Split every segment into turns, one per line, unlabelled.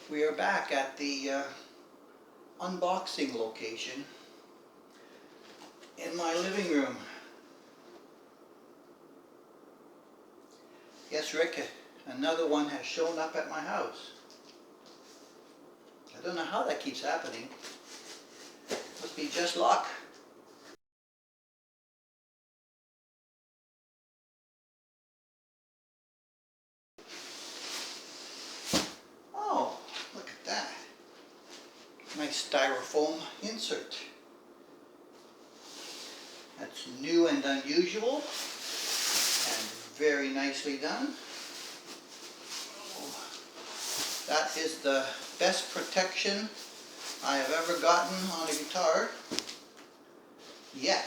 We are back at the unboxing location in my living room. Yes, Rick, another one has shown up at my house. I don't know how that keeps happening. Must be just luck. Oh, look at that. Nice styrofoam insert. That's new and unusual and very nicely done. Oh, that is the best protection I have ever gotten on a guitar yet.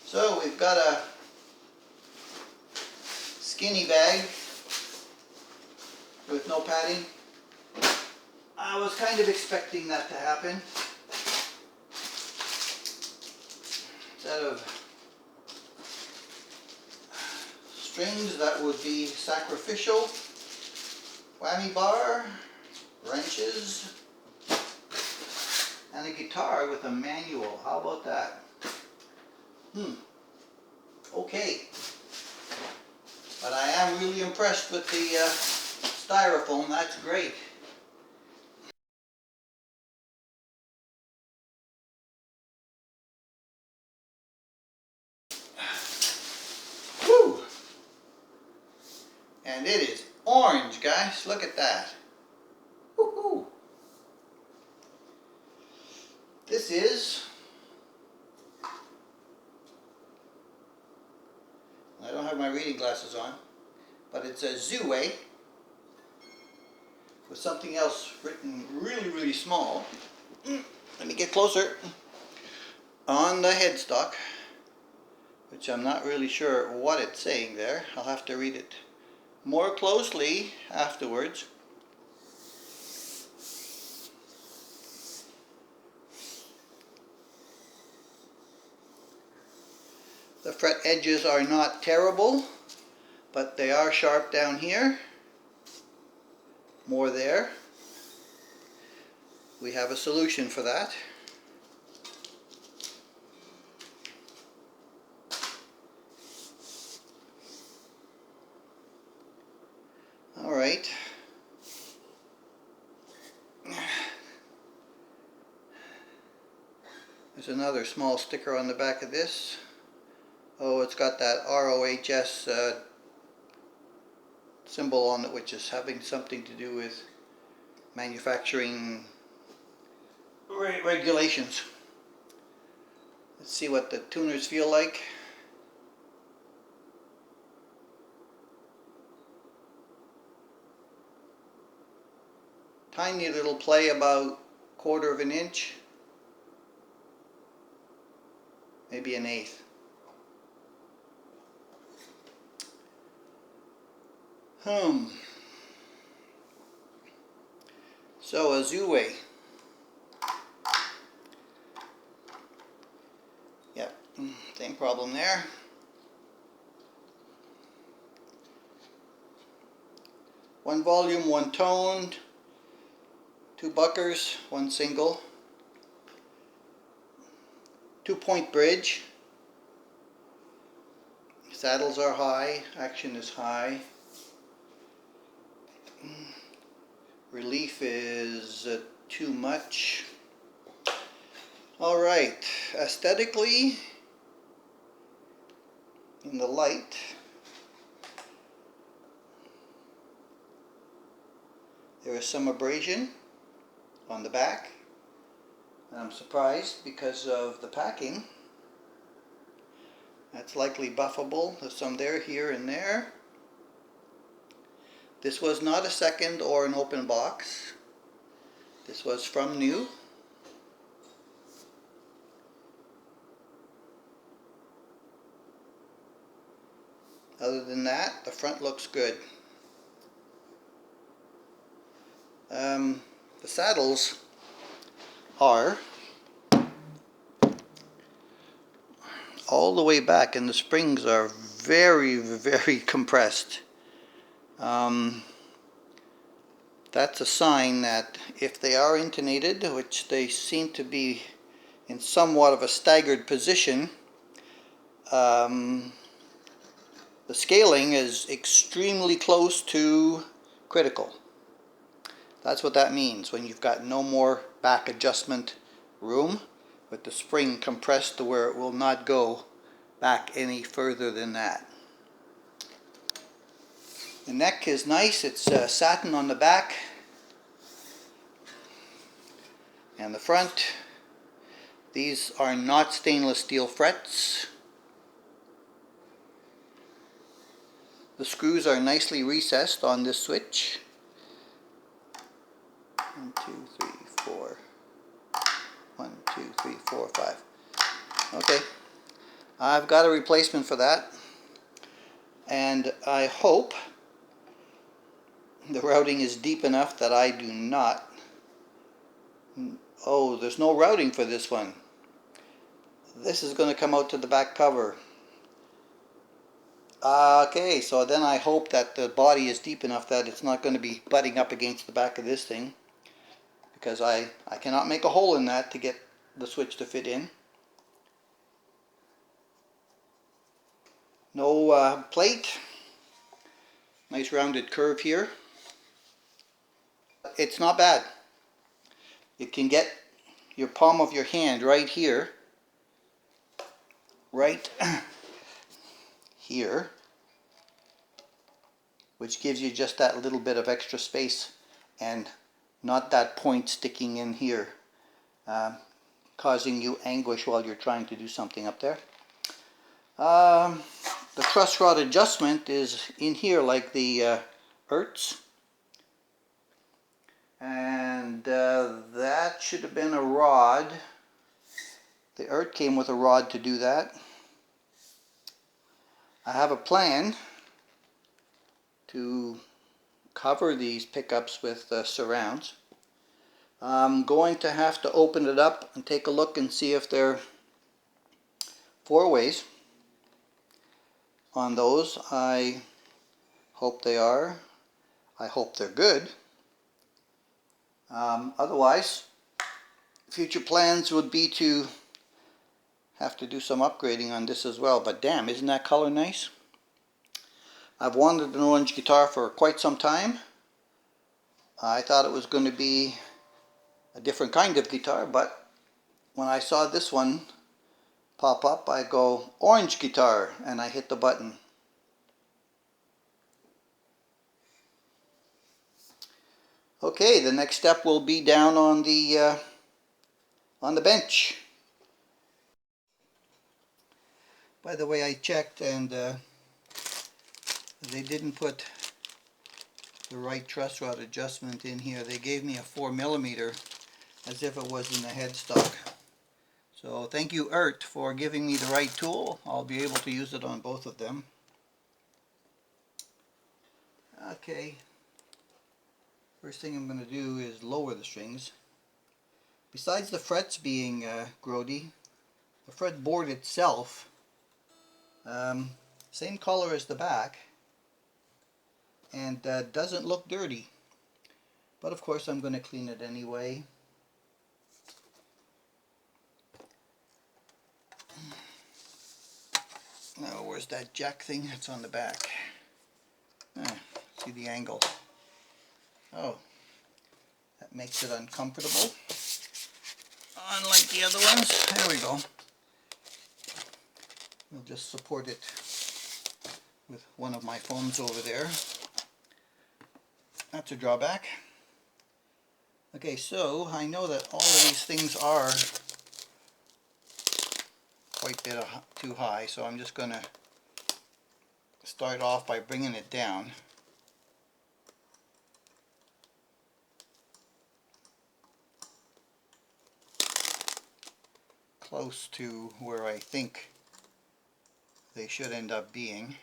So we've got a skinny bag with no padding. I was kind of expecting that to happen. Instead of strings, that would be sacrificial. Whammy bar, wrenches, and a guitar with a manual. How about that? Okay. But I am really impressed with the styrofoam. That's great. Whew. And it is orange, guys. Look at that. Woohoo. This is, I don't have my reading glasses on, but it's a ZUWEI with something else written really, really small. Let me get closer. On the headstock, which I'm not really sure what it's saying there. I'll have to read it more closely afterwards. The fret edges are not terrible, but they are sharp down here. More there. We have a solution for that. All right. There's another small sticker on the back of this. Oh, it's got that ROHS symbol on it, which is having something to do with manufacturing regulations. Let's see what the tuners feel like. Tiny little play, about 1/4 of an inch, maybe 1/8. So a ZUWEI. Yep, same problem there. One volume, one toned, 2 buckers, 1 single, 2-point bridge. Saddles are high, action is high. Relief is too much. Alright, aesthetically, in the light, there is some abrasion on the back. And I'm surprised because of the packing. That's likely buffable. There's some there, here, and there. This was not a second or an open box. This was from new. Other than that, the front looks good. The saddles are all the way back and the springs are very, very compressed. That's a sign that if they are intonated, which they seem to be in somewhat of a staggered position, the scaling is extremely close to critical. That's what that means when you've got no more back adjustment room, with the spring compressed to where it will not go back any further than that. The neck is nice, it's satin on the back, and the front, these are not stainless steel frets. The screws are nicely recessed on this switch. 1, 2, 3, 4. 1, 2, 3, 4, 5. Okay, I've got a replacement for that, and I hope the routing is deep enough that I do not. Oh, there's no routing for this one. This is going to come out to the back cover. Okay, so then I hope that the body is deep enough that it's not going to be butting up against the back of this thing, because I cannot make a hole in that to get the switch to fit in. No plate. Nice rounded curve here. It's not bad. You can get your palm of your hand right here, right here, which gives you just that little bit of extra space and not that point sticking in here, causing you anguish while you're trying to do something up there. The truss rod adjustment is in here like the Ertz, and that should have been a rod. The Ert came with a rod to do that. I have a plan to cover these pickups with surrounds. I'm going to have to open it up and take a look and see if they're 4-ways on those. I hope they are. I hope they're good. Otherwise, future plans would be to have to do some upgrading on this as well. But damn, isn't that color nice? I've wanted an orange guitar for quite some time. I thought it was going to be a different kind of guitar, but when I saw this one pop up, I go, orange guitar, and I hit the button. Okay, the next step will be down on the bench. By the way, I checked, and they didn't put the right truss rod adjustment in here. They gave me a 4mm as if it was in the headstock. So thank you, Ert, for giving me the right tool. I'll be able to use it on both of them. Okay, first thing I'm going to do is lower the strings. Besides the frets being grody, the fretboard itself, same color as the back, and doesn't look dirty. But of course I'm going to clean it anyway. Now where's that jack thing? It's on the back. See the angle. Oh, that makes it uncomfortable. Unlike the other ones. There we go. We'll just support it with one of my foams over there. That's a drawback. Okay, so I know that all of these things are quite a bit too high, so I'm just going to start off by bringing it down. Close to where I think they should end up being.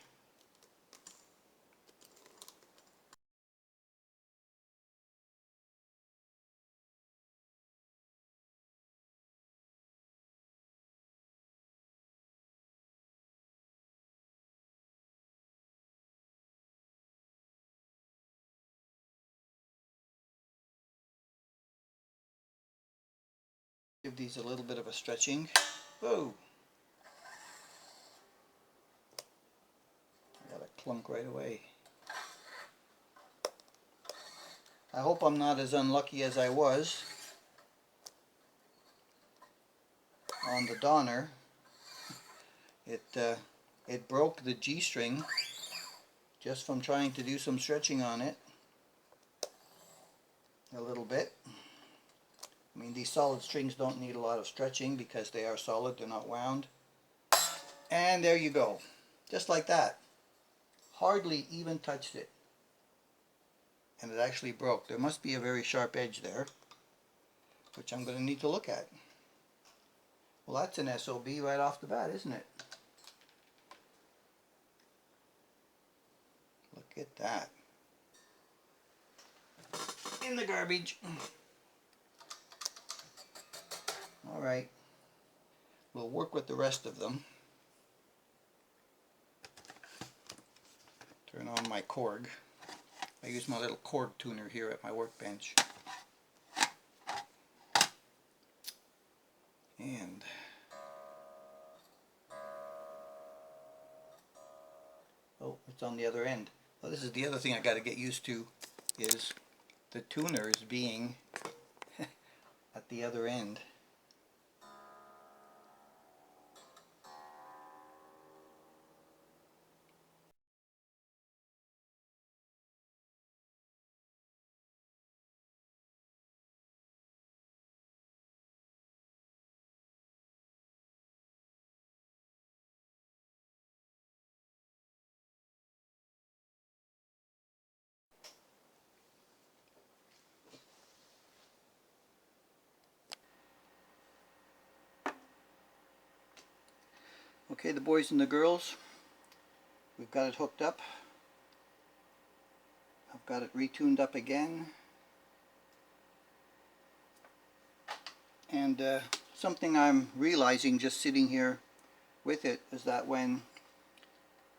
Give these a little bit of a stretching. Whoa! I got a clunk right away. I hope I'm not as unlucky as I was on the Donner. It broke the G-string just from trying to do some stretching on it a little bit. I mean, these solid strings don't need a lot of stretching because they are solid, they're not wound. And there you go, just like that. Hardly even touched it. And it actually broke. There must be a very sharp edge there, which I'm going to need to look at. Well, that's an SOB right off the bat, isn't it? Look at that. In the garbage. Alright. We'll work with the rest of them. Turn on my Korg. I use my little Korg tuner here at my workbench. And oh, it's on the other end. Well, this is the other thing I got to get used to, is the tuners being at the other end. Okay, the boys and the girls, we've got it hooked up. I've got it retuned up again. And something I'm realizing just sitting here with it is that when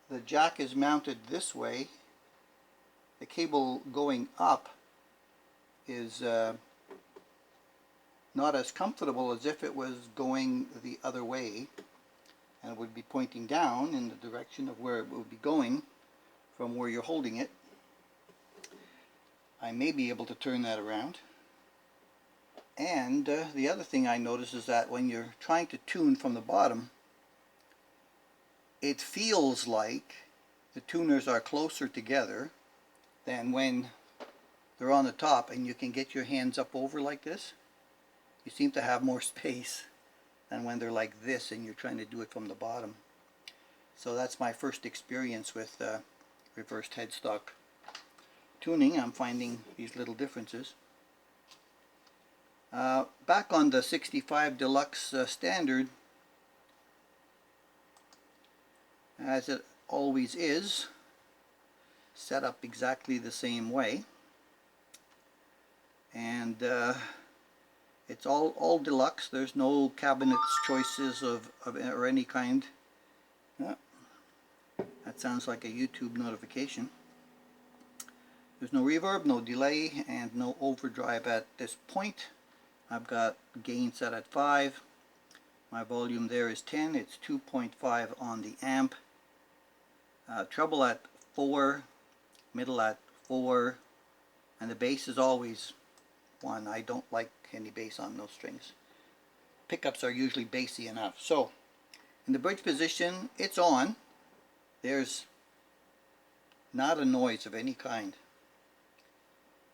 the jack is mounted this way, the cable going up is not as comfortable as if it was going the other way, and it would be pointing down in the direction of where it would be going from where you're holding it. I may be able to turn that around. And the other thing I notice is that when you're trying to tune from the bottom, it feels like the tuners are closer together than when they're on the top and you can get your hands up over like this. You seem to have more space than when they're like this and you're trying to do it from the bottom. So that's my first experience with reversed headstock tuning. I'm finding these little differences. Back on the 65 Deluxe Standard, as it always is, set up exactly the same way, and it's all deluxe. There's no cabinets choices of or any kind. That sounds like a YouTube notification. There's no reverb, no delay, and no overdrive at this point. I've got gain set at 5. My volume there is 10. It's 2.5 on the amp. Treble at 4, middle at 4, and the bass is always 1. I don't like any bass on those strings. Pickups are usually bassy enough. So in the bridge position, it's on. There's not a noise of any kind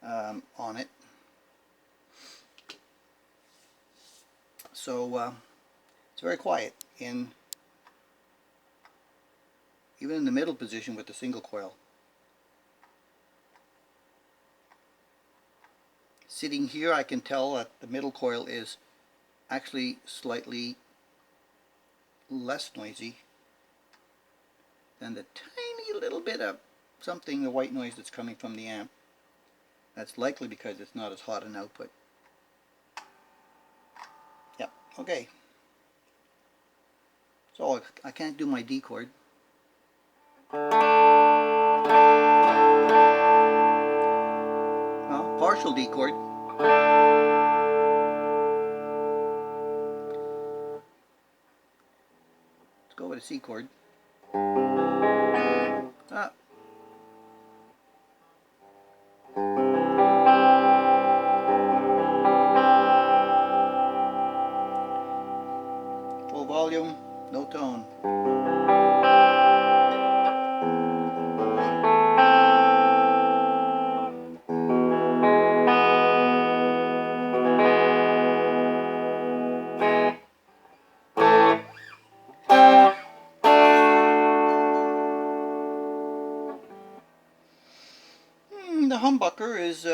on it. So it's very quiet even in the middle position with the single coil. Sitting here, I can tell that the middle coil is actually slightly less noisy than the tiny little bit of something, the white noise that's coming from the amp. That's likely because it's not as hot an output. Yep, okay. So I can't do my D chord. Well, partial D chord. go with a C chord. Ah. Full volume, no tone. The humbucker is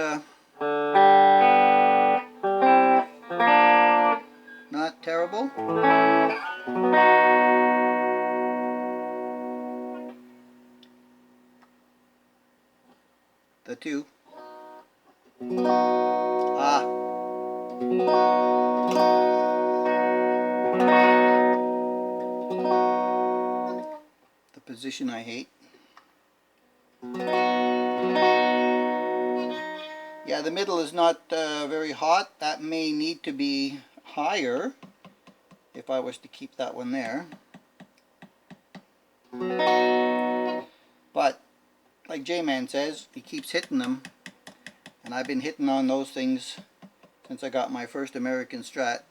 not terrible. The two. Ah. The position I hate. Yeah, the middle is not very hot. That may need to be higher if I was to keep that one there. But like J-Man says, he keeps hitting them, and I've been hitting on those things since I got my first American Strat,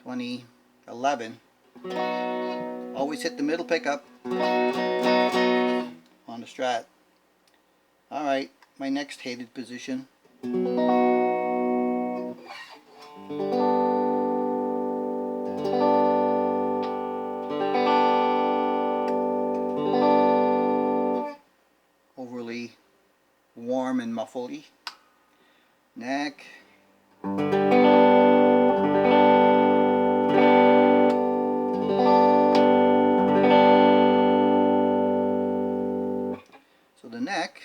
2011. Always hit the middle pickup on the Strat. Alright, my next hated position. Overly warm and muffly. Neck. So the neck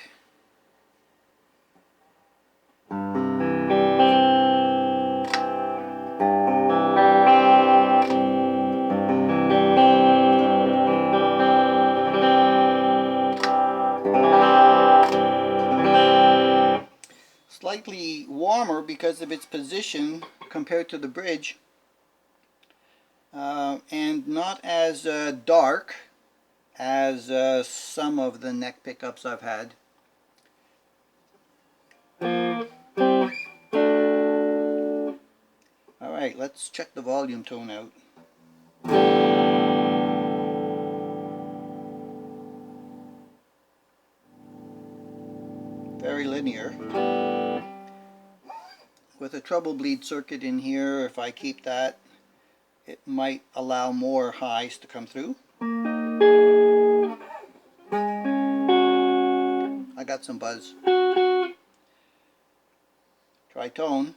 slightly warmer because of its position compared to the bridge, and not as dark as some of the neck pickups I've had. Alright, let's check the volume tone out. Very linear. With a treble bleed circuit in here, if I keep that, it might allow more highs to come through. I got some buzz. Try tone.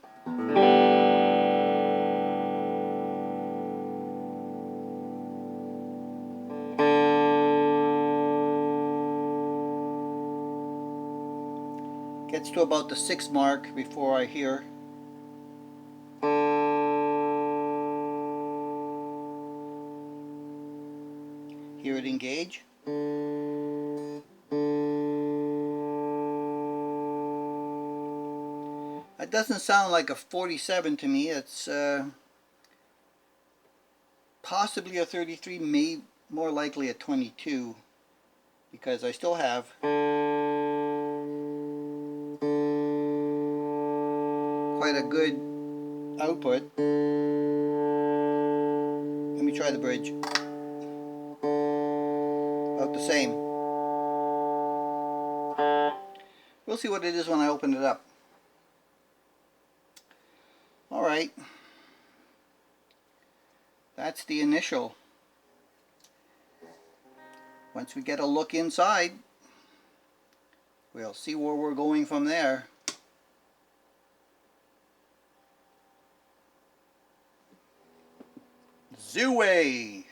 Gets to about the 6 mark before I hear. Hear it engage. That doesn't sound like a 47 to me. It's possibly a 33, maybe more likely a 22, because I still have quite a good output. Let me try the bridge. About the same. We'll see what it is when I open it up. Alright. That's the initial. Once we get a look inside, we'll see where we're going from there. ZUWEI!